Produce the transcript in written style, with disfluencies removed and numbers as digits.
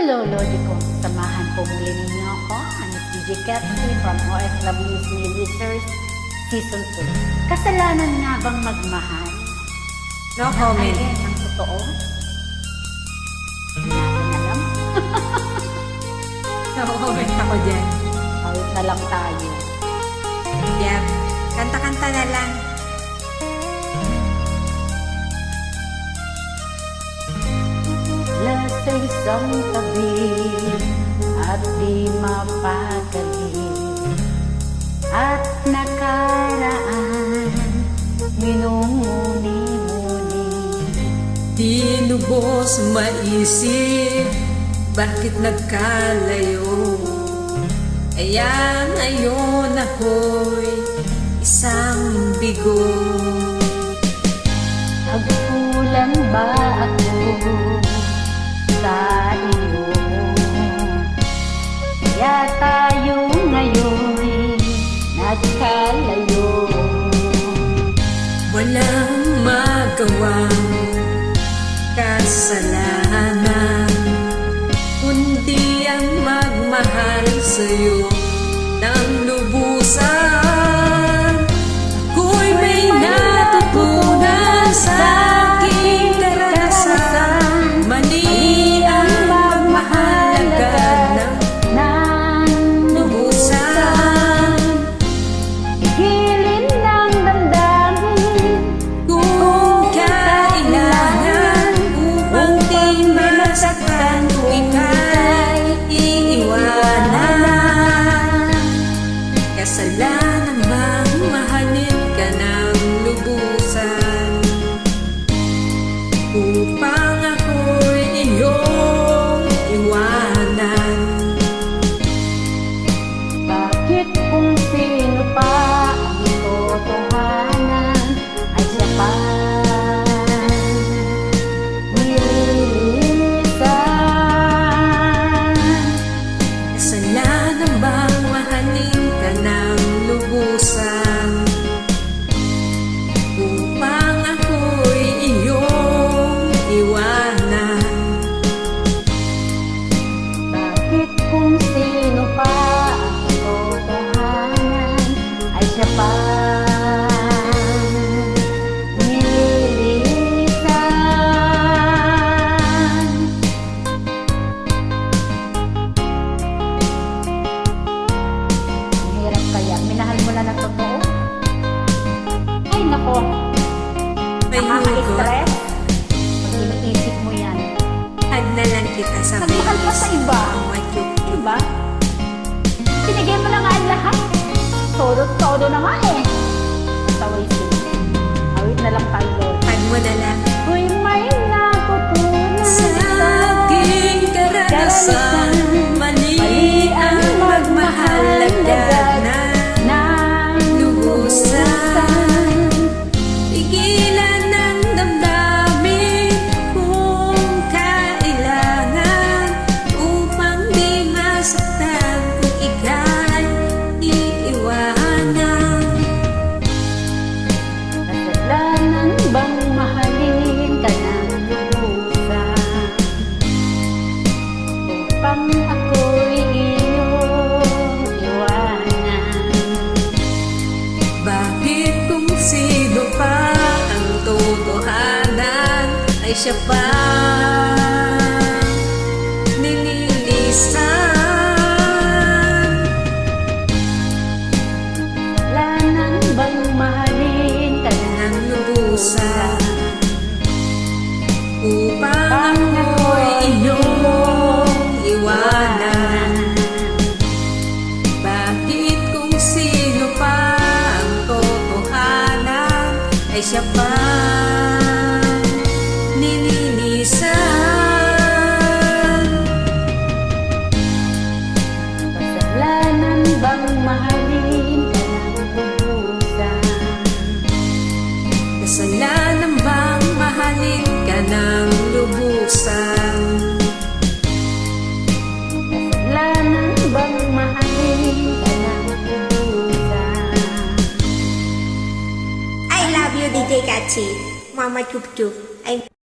Lodi ko, samahan po muli ninyo ako, ang DJ Ketsi from OFW's New Listeners Season 2. Kasalanan nga bang magmahal? No comment. Alin ang totoo? Hindi natin alam. No comment ako dyan. Out na lang tayo. Yep. Kanta-kanta na lang. Sa isang tabi at di mapakali at nakaraan minumuni-muni. Di lubos maisip bakit nagkalayo, kaya ngayon ako'y isang bigo. Nagkulang ba ako sa iyo? Kaya tayo ngayon nagkalayo. Walang magawang kasalanan, kundi ang magmahal sa'yo ng lubusan. Ako'y may natutunan sa aking karanasan. Mali ang magmahal agad ng lubusan. Higilin ng damdamin Kung kailangan upang di masaktan kung ika'y iiwanan. Kasalanan bang mahalin ka ng lubusan upang ako'y iyong iwanan? Bakit kung sino pa ang totohanan ay siya pa nililisan? Kasalanan bang mahalin ka ng lubusan upang ako'y iyong iwanan? Bakit kung sino pa ang totohanan ay siya pa nililisan? Ang hirap kaya, minahal mo na ng totoo? Ay nako, May hugot, nakaka-stress pag iniisip mo yan. hag na lang kita sa Nagmahal pa sa iba. Diba? Sinigay mo na nga ang lahat. Todo na nga eh. Basta wasted. Awit na lang tayo, Lord. Hag mo na lang. Uy, may natutunan Sa aking karanasan, mali ang magmahal agad ng lubusan. Pigilan ng damdamin kung kailangan upang di masaktan kung ika'y iiwanan. Kasalanan bang mahalin ka ng lubusan upang ako'y iyong iwanan? Bakit kung sino pa ang totohanan ay siya pa nililisan? Kasalanan bang mahalin ka ng Ng lubusan upang ako'y iyong iwanan. Bakit kung sino pa ang totohanan ay siya pa nililisan? Kasalanan bang mahalin ka ng lubusan? Kasalanan bang mahalin ka ng lubusan? Kasalanan bang mahalin ka ng lubusan? I love you, DJ Kachi. Mama Chup Chup. I'm